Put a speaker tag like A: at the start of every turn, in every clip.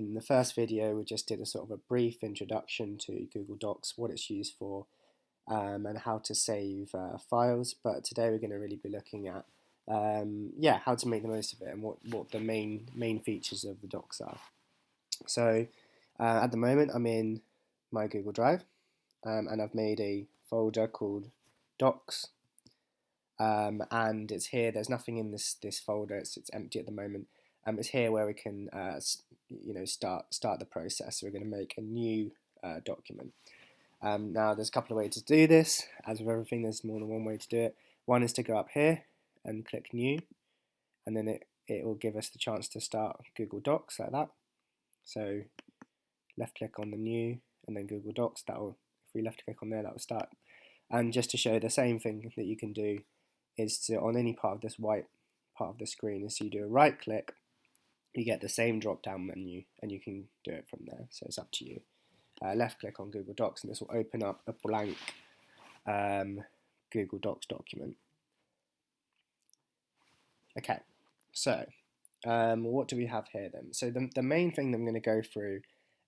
A: In the first video, we just did a sort of a brief introduction to Google Docs, what it's used for, and how to save files. But today we're going to really be looking at how to make the most of it and what the main features of the Docs are. So at the moment I'm in my Google Drive, and I've made a folder called Docs, and it's here. There's nothing in this folder. It's empty at the moment. It's here where we can start the process. So we're going to make a new document. Now there's a couple of ways to do this. As with everything, there's more than one way to do it. One is to go up here and click New, and then it will give us the chance to start Google Docs like that. So left click on the New and then Google Docs. If we left click on there, that will start. And just to show the same thing that you can do is to, on any part of this white part of the screen, is you do a right click, you get the same drop down menu, and you can do it from there. So it's up to you. Left click on Google Docs, and this will open up a blank Google Docs document. Okay, so what do we have here then? So the main thing that I'm going to go through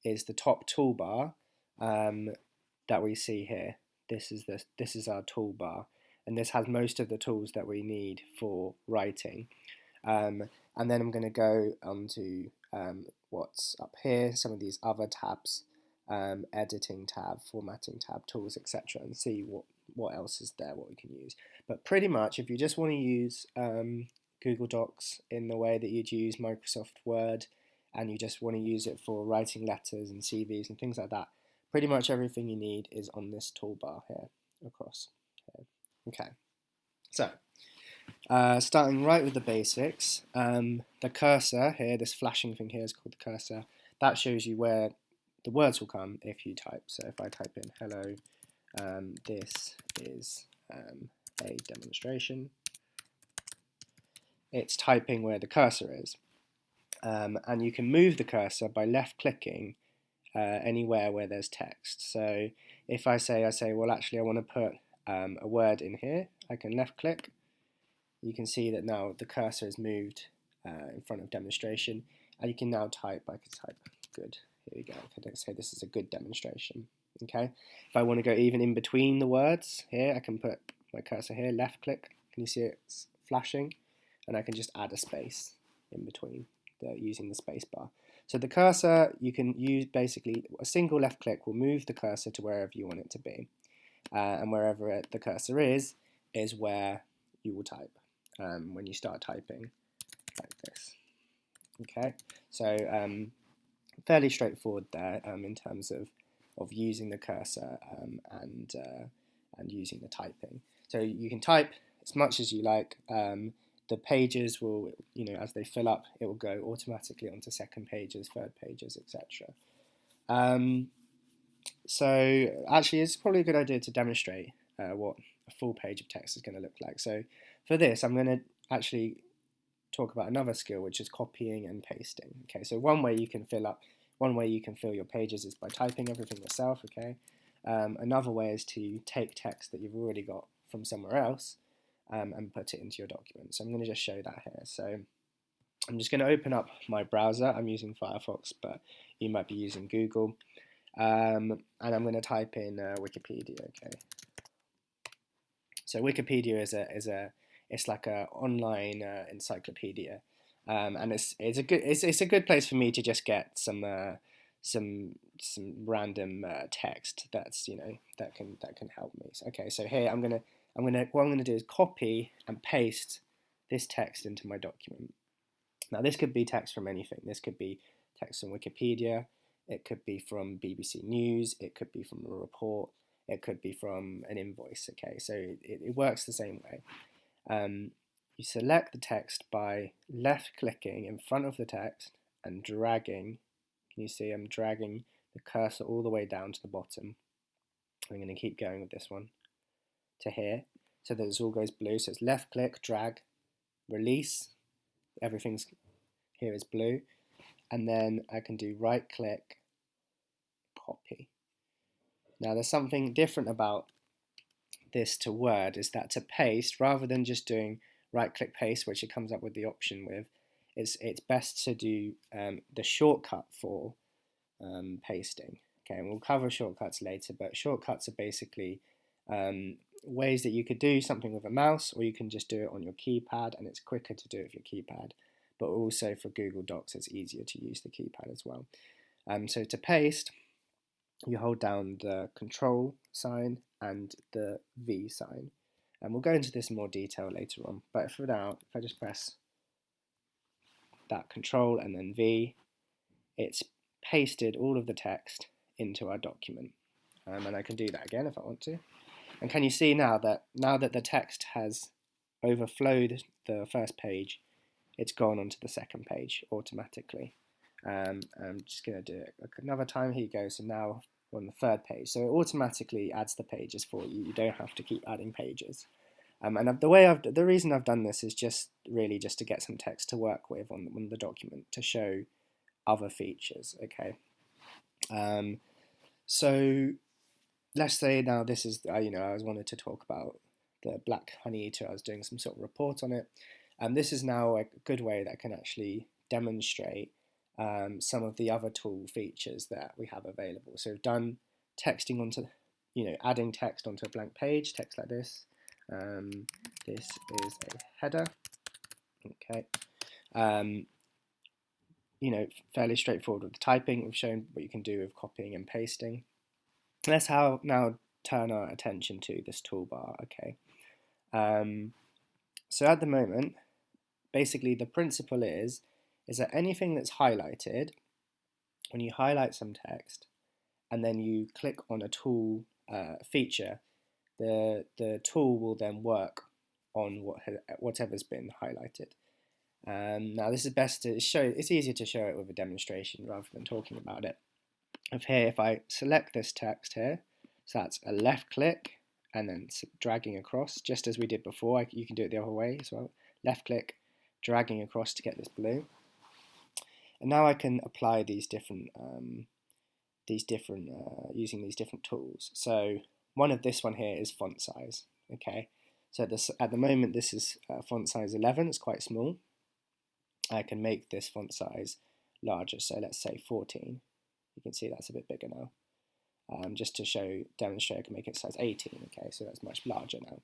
A: is the top toolbar that we see here. This is our toolbar, and this has most of the tools that we need for writing. And then I'm going to go onto what's up here, some of these other tabs, editing tab, formatting tab, tools, etc., and see what else is there, what we can use. But pretty much, if you just want to use Google Docs in the way that you'd use Microsoft Word, and you just want to use it for writing letters and CVs and things like that, pretty much everything you need is on this toolbar here, across here. Okay, so starting right with the basics, the cursor here, this flashing thing here is called the cursor. That shows you where the words will come if you type. So if I type in hello, this is a demonstration, it's typing where the cursor is. And you can move the cursor by left clicking anywhere where there's text. So if I say, well, actually I want to put a word in here, I can left click. You can see that now the cursor is moved in front of demonstration, and you can now type. I can type good. Here we go. I can say this is a good demonstration. Okay. If I want to go even in between the words here, I can put my cursor here, left click. Can you see it's flashing? And I can just add a space in between using the space bar. So the cursor, you can use basically a single left click will move the cursor to wherever you want it to be, and wherever the cursor is where you will type when you start typing like this. Okay, so fairly straightforward there in terms of using the cursor and using the typing. So you can type as much as you like. The pages will, as they fill up, it will go automatically onto second pages, third pages, etc. So actually, it's probably a good idea to demonstrate what a full page of text is going to look like. So for this, I'm going to actually talk about another skill, which is copying and pasting. Okay, so one way you can fill your pages is by typing everything yourself. Okay, another way is to take text that you've already got from somewhere else and put it into your document. So I'm going to just show that here. So I'm just going to open up my browser. I'm using Firefox, but you might be using Google. And I'm going to type in Wikipedia. Okay. So Wikipedia it's like a online encyclopedia, and it's a good place for me to just get some random text that's that can help me. Okay, so here what I'm gonna do is copy and paste this text into my document. Now this could be text from anything. This could be text from Wikipedia. It could be from BBC News. It could be from a report. It could be from an invoice. Okay, so it works the same way. You select the text by left clicking in front of the text and dragging. Can you see I'm dragging the cursor all the way down to the bottom? I'm going to keep going with this one to here so that it all goes blue. So it's left click, drag, release. Everything's here is blue. And then I can do right click, copy. Now there's something different about this to Word, is that to paste, rather than just doing right click paste, which it comes up with the option with, it's best to do the shortcut for pasting. Okay, and we'll cover shortcuts later, but shortcuts are basically ways that you could do something with a mouse, or you can just do it on your keypad, and it's quicker to do it with your keypad. But also for Google Docs, it's easier to use the keypad as well. So to paste, you hold down the Control sign and the V sign. And we'll go into this in more detail later on. But for now, if I just press that Control and then V, it's pasted all of the text into our document. And I can do that again if I want to. And can you see now that the text has overflowed the first page, it's gone onto the second page automatically. I'm just going to do it another time. Here you go. So now we're on the third page. So it automatically adds the pages for you. You don't have to keep adding pages. And the reason I've done this is just to get some text to work with on the document to show other features. Okay. So let's say now this is I wanted to talk about the black honey eater. I was doing some sort of report on it. This is now a good way that I can actually demonstrate some of the other tool features that we have available. So we've done texting onto, adding text onto a blank page, text like this. This is a header. Okay. Fairly straightforward with the typing. We've shown what you can do with copying and pasting. Let's now turn our attention to this toolbar. Okay. So at the moment, basically the principle is that anything that's highlighted, when you highlight some text and then you click on a tool feature, the tool will then work on whatever's been highlighted. Now this is best to show. It's easier to show it with a demonstration rather than talking about it. If I select this text here, so that's a left click and then dragging across, just as we did before. You can do it the other way as well. Left click, dragging across to get this blue. And now I can apply these different using these different tools. So this one here is font size. Okay, so at the moment this is font size 11. It's quite small. I can make this font size larger. So let's say 14. You can see that's a bit bigger now. Just to demonstrate, I can make it size 18. Okay, so that's much larger now.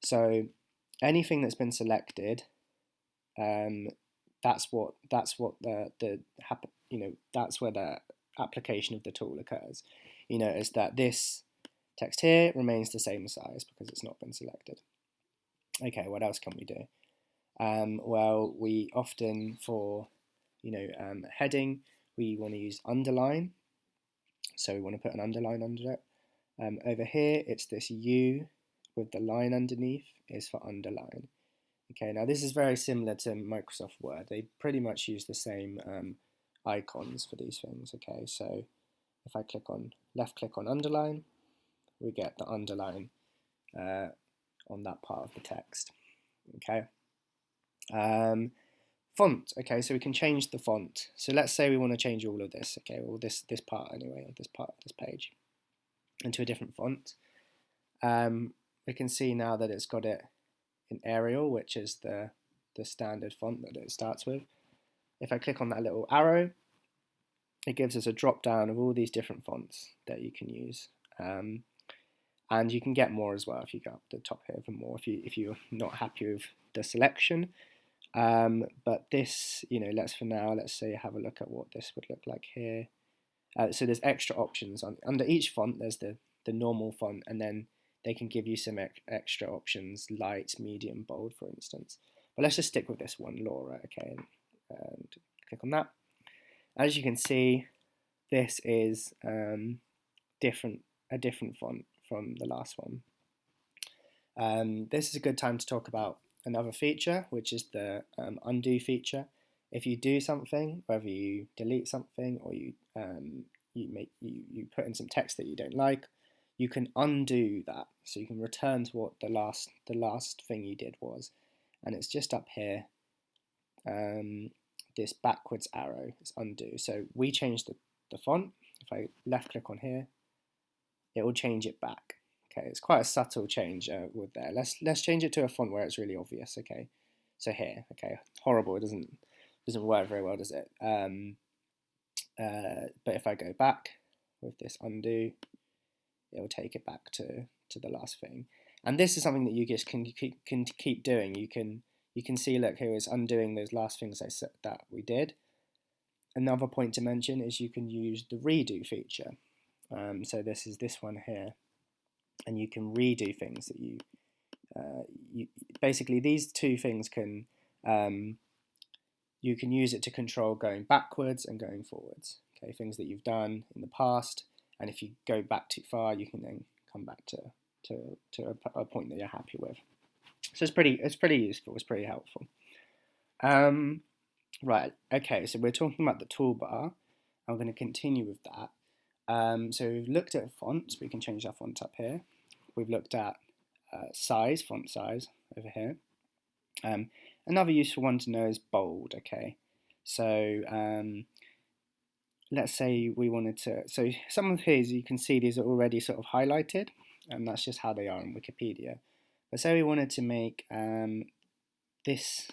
A: So anything that's been selected, that's where the application of the tool occurs. You notice that this text here remains the same size because it's not been selected. Okay, what else can we do? Well, we often for heading, we want to use underline. So we want to put an underline under it. Over here, it's this U with the line underneath is for underline. Okay, now this is very similar to Microsoft Word. They pretty much use the same icons for these things. Okay, so if I left click on underline, we get the underline on that part of the text. Okay. Font. Okay, so we can change the font. So let's say we want to change all of this. Okay, well this part anyway, this part of this page, into a different font. We can see now that it's got it in Arial, which is the standard font that it starts with. If I click on that little arrow, it gives us a drop down of all these different fonts that you can use. And you can get more as well if you go up the top here for more if you're not happy with the selection. But this, let's say have a look at what this would look like here. So there's extra options under each font. There's the normal font, and then they can give you some extra options, light, medium, bold, for instance. But let's just stick with this one, Laura. Okay, and click on that. As you can see, this is a different font from the last one. This is a good time to talk about another feature, which is the undo feature. If you do something, whether you delete something or you put in some text that you don't like, you can undo that. So you can return to what the last thing you did was, and it's just up here. This backwards arrow is undo. So we changed the font. If I left click on here, it will change it back. Okay, it's quite a subtle change with there. Let's change it to a font where it's really obvious. Okay, so here. Okay, horrible. It doesn't doesn't work very well, does it? But if I go back with this undo, it will take it back to the last thing. And this is something that you just can keep doing. You can see, look, here is undoing those last things that we did. Another point to mention is you can use the redo feature. So this is this one here, and you can redo things that you basically these two things can you can use it to control going backwards and going forwards. Okay, things that you've done in the past, and if you go back too far, you can then come back to a point that you're happy with. So it's pretty useful. It's pretty helpful. Right. Okay. So we're talking about the toolbar. I'm going to continue with that. So we've looked at fonts. We can change our font up here. We've looked at size, font size over here. Another useful one to know is bold. Okay. So let's say we wanted to. So some of these you can see these are already sort of highlighted, and that's just how they are in Wikipedia. But say we wanted to make this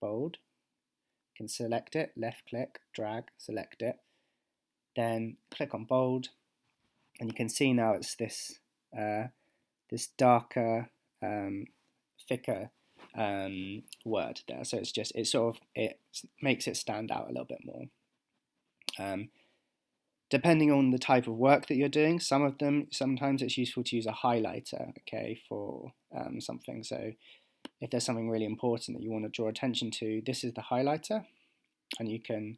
A: bold. You can select it, left click, drag, select it, then click on bold, and you can see now it's this this darker, thicker word there. So it makes it stand out a little bit more. Depending on the type of work that you're doing, sometimes it's useful to use a highlighter, okay, for something. So if there's something really important that you want to draw attention to, this is the highlighter, and you can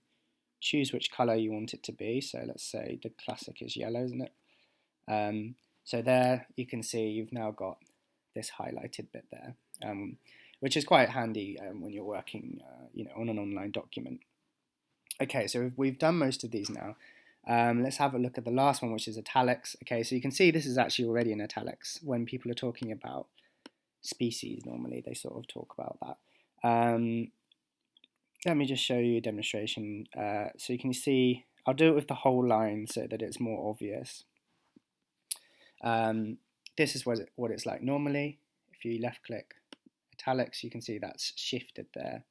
A: choose which color you want it to be. So let's say the classic is yellow, isn't it? So there you can see you've now got this highlighted bit there, which is quite handy when you're working, on an online document. Okay, so we've done most of these now. Let's have a look at the last one, which is italics. Okay, so you can see this is actually already in italics. When people are talking about species, normally they sort of talk about that. Let me just show you a demonstration. So you can see, I'll do it with the whole line so that it's more obvious. This is what it's like normally. If you left click italics, you can see that's shifted there.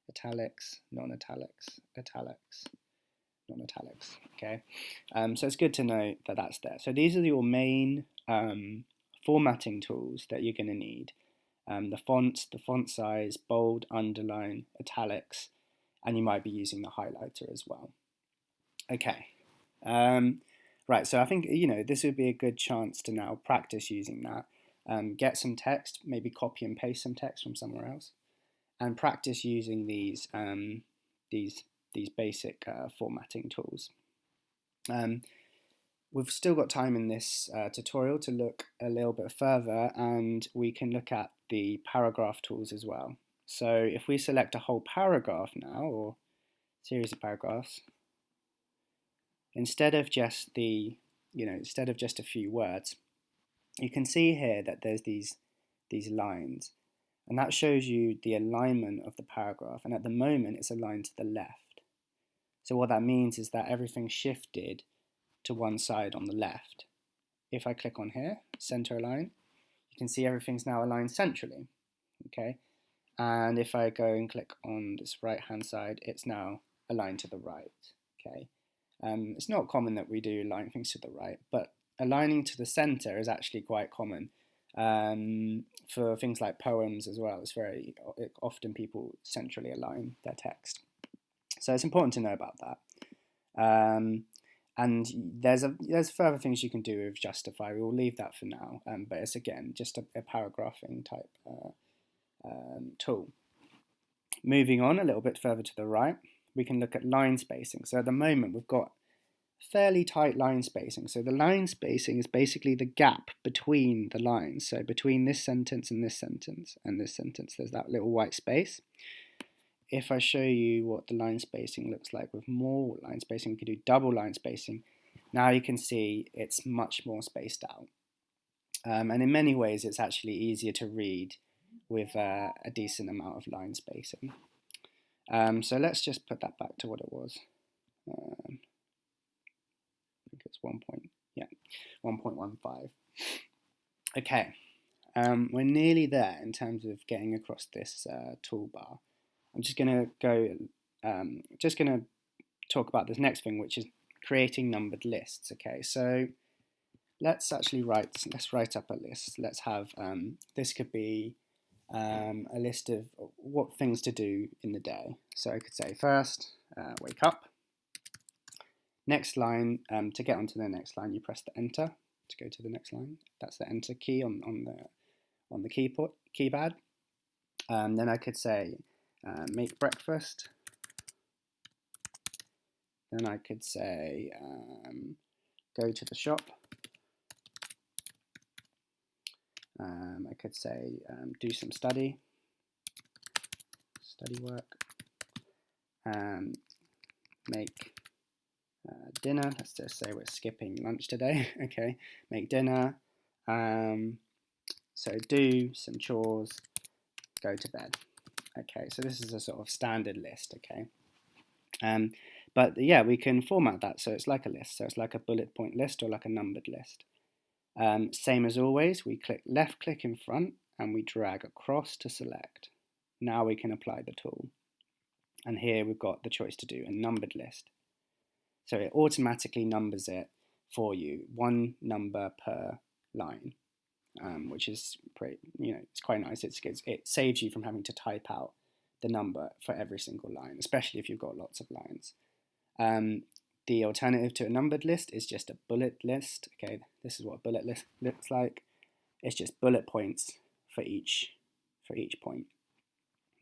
A: Italics, non-italics, italics, non-italics. Okay, so it's good to know that that's there. So these are your main formatting tools that you're going to need. The fonts, the font size, bold, underline, italics, and you might be using the highlighter as well. Okay, right, so I think, this would be a good chance to now practice using that. Get some text, maybe copy and paste some text from somewhere else, and practice using these basic formatting tools. We've still got time in this tutorial to look a little bit further, and we can look at the paragraph tools as well. So if we select a whole paragraph now, or series of paragraphs, instead of just a few words, you can see here that there's these lines, and that shows you the alignment of the paragraph, and at the moment it's aligned to the left. So what that means is that everything's shifted to one side on the left. If I click on here, center align, you can see everything's now aligned centrally, okay? And if I go and click on this right hand side, it's now aligned to the right, okay? It's not common that we do align things to the right, but aligning to the center is actually quite common. For things like poems as well, it's very often people centrally align their text. So it's important to know about that. And there's further things you can do with Justify. We will leave that for now, but it's again just a paragraphing type tool. Moving on a little bit further to the right, we can look at line spacing. So at the moment we've got fairly tight line spacing. So the line spacing is basically the gap between the lines. So between this sentence and this sentence and this sentence, there's that little white space. If I show you what the line spacing looks like with more line spacing, we could do double line spacing. Now you can see it's much more spaced out. And in many ways, it's actually easier to read with a decent amount of line spacing. So let's just put that back to what it was. I think it's 1.15. Okay, we're nearly there in terms of getting across this toolbar. I'm just going to go just going to talk about this next thing, which is creating numbered lists. Okay, so let's write up a list. Let's have this could be a list of what things to do in the day. So I could say first, wake up. Next line, to get onto the next line, you press the enter to go to the next line. That's the enter key on the keypad. Then I could say make breakfast. Then I could say go to the shop. I could say do some study work. Make dinner. Let's just say we're skipping lunch today. Okay, make dinner. So do some chores. Go to bed. Okay, so this is a sort of standard list. Okay, but yeah, we can format that so it's like a list. So it's like a bullet point list or like a numbered list. Same as always, we left click in front and we drag across to select. Now we can apply the tool. And here we've got the choice to do a numbered list. So it automatically numbers it for you, one number per line, which is pretty, it's quite nice. It saves you from having to type out the number for every single line, especially if you've got lots of lines. The alternative to a numbered list is just a bullet list. Okay, this is what a bullet list looks like. It's just bullet points for each point.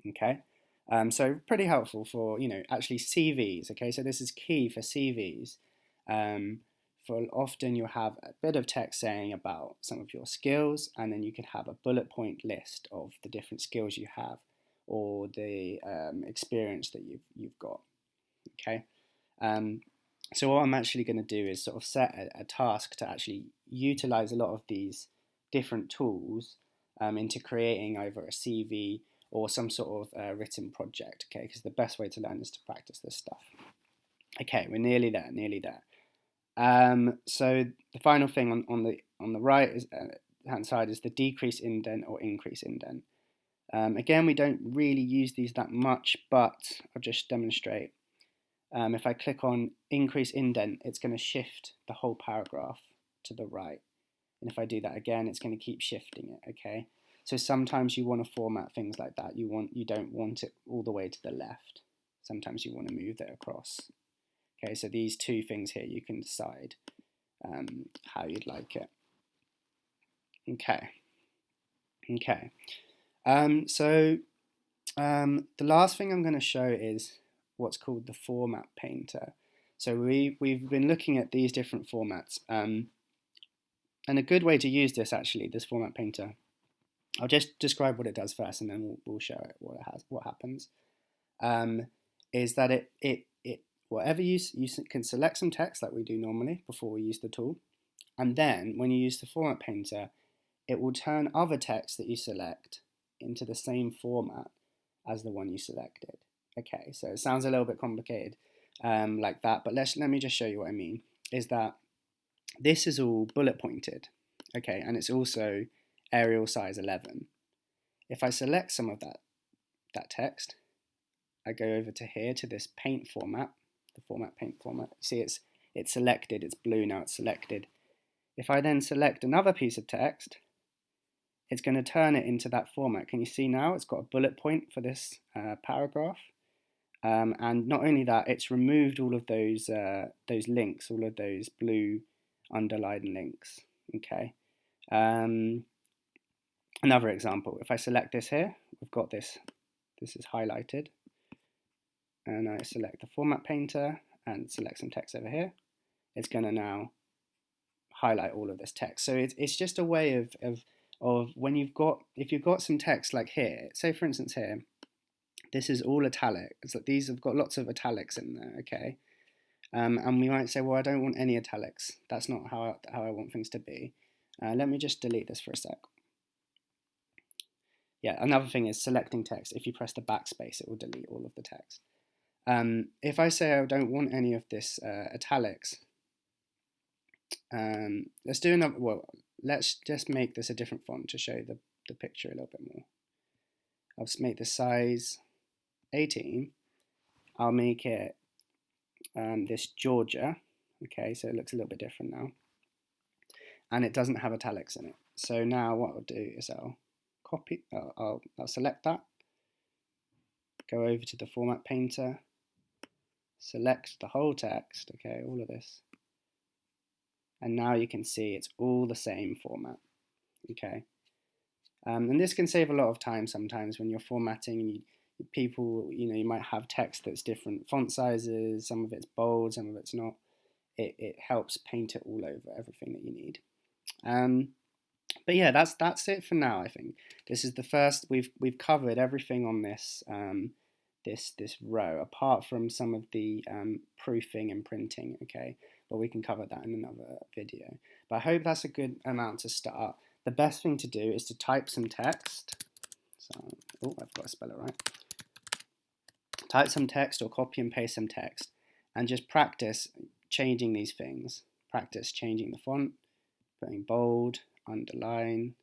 A: Okay. So pretty helpful for, actually CVs, okay? So this is key for CVs. For often you'll have a bit of text saying about some of your skills, and then you could have a bullet point list of the different skills you have or the experience that you've got, okay? So what I'm actually going to do is sort of set a task to actually utilize a lot of these different tools into creating either a CV or some sort of written project, okay? Because the best way to learn is to practice this stuff. Okay, we're nearly there. So the final thing on the right hand side is the decrease indent or increase indent. Again, we don't really use these that much, but I'll just demonstrate. If I click on increase indent, it's going to shift the whole paragraph to the right. And if I do that again, it's going to keep shifting it, okay? So sometimes you want to format things like that. You don't want it all the way to the left. Sometimes you want to move it across. Okay, so these two things here, you can decide how you'd like it. Okay. So the last thing I'm going to show is what's called the format painter. So we've been looking at these different formats. And a good way to use this format painter, I'll just describe what it does first, and then we'll show it what happens. Is that it whatever you can select some text like we do normally before we use the tool, and then when you use the format painter, it will turn other text that you select into the same format as the one you selected. Okay, so it sounds a little bit complicated like that, but let me just show you what I mean. Is that this is all bullet pointed, okay, and it's also Arial size 11. If I select some of that text, I go over to here to this paint format, the format paint format. See, it's selected, it's blue now, it's selected. If I then select another piece of text, it's going to turn it into that format. Can you see now? It's got a bullet point for this paragraph. And not only that, it's removed all of those links, all of those blue underlined links. Okay. Another example, if I select this here, we've got this is highlighted, and I select the format painter and select some text over here, it's going to now highlight all of this text. So it's just a way of when if you've got some text like here, say for instance here, this is all italic. It's like these have got lots of italics in there, okay? And we might say, well, I don't want any italics. That's not how I want things to be. Let me just delete this for a sec. Yeah, another thing is selecting text. If you press the backspace, it will delete all of the text. If I say I don't want any of this italics, let's do another. Well, let's just make this a different font to show the picture a little bit more. I'll just make the size 18, I'll make it this Georgia. Okay, so it looks a little bit different now. And it doesn't have italics in it. So now what I'll do is I'll copy, I'll select that, go over to the format painter, select the whole text, okay, all of this. And now you can see it's all the same format, okay. And this can save a lot of time sometimes when you're formatting and people, you might have text that's different font sizes, some of it's bold, some of it's not. It helps paint it all over everything that you need. But yeah, that's it for now. I think this is the first we've covered everything on this this row, apart from some of the proofing and printing. Okay, but we can cover that in another video. But I hope that's a good amount to start. The best thing to do is to type some text. So, oh, I've got to spell it right. Type some text or copy and paste some text, and just practice changing these things. Practice changing the font, putting bold, underline,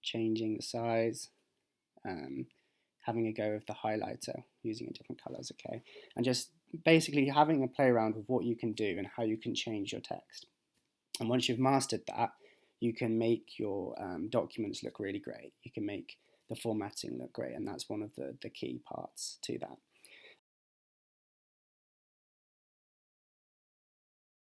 A: changing the size, having a go with the highlighter, using a different colours, okay? And just basically having a play around with what you can do and how you can change your text. And once you've mastered that, you can make your documents look really great. You can make the formatting look great, and that's one of the key parts to that.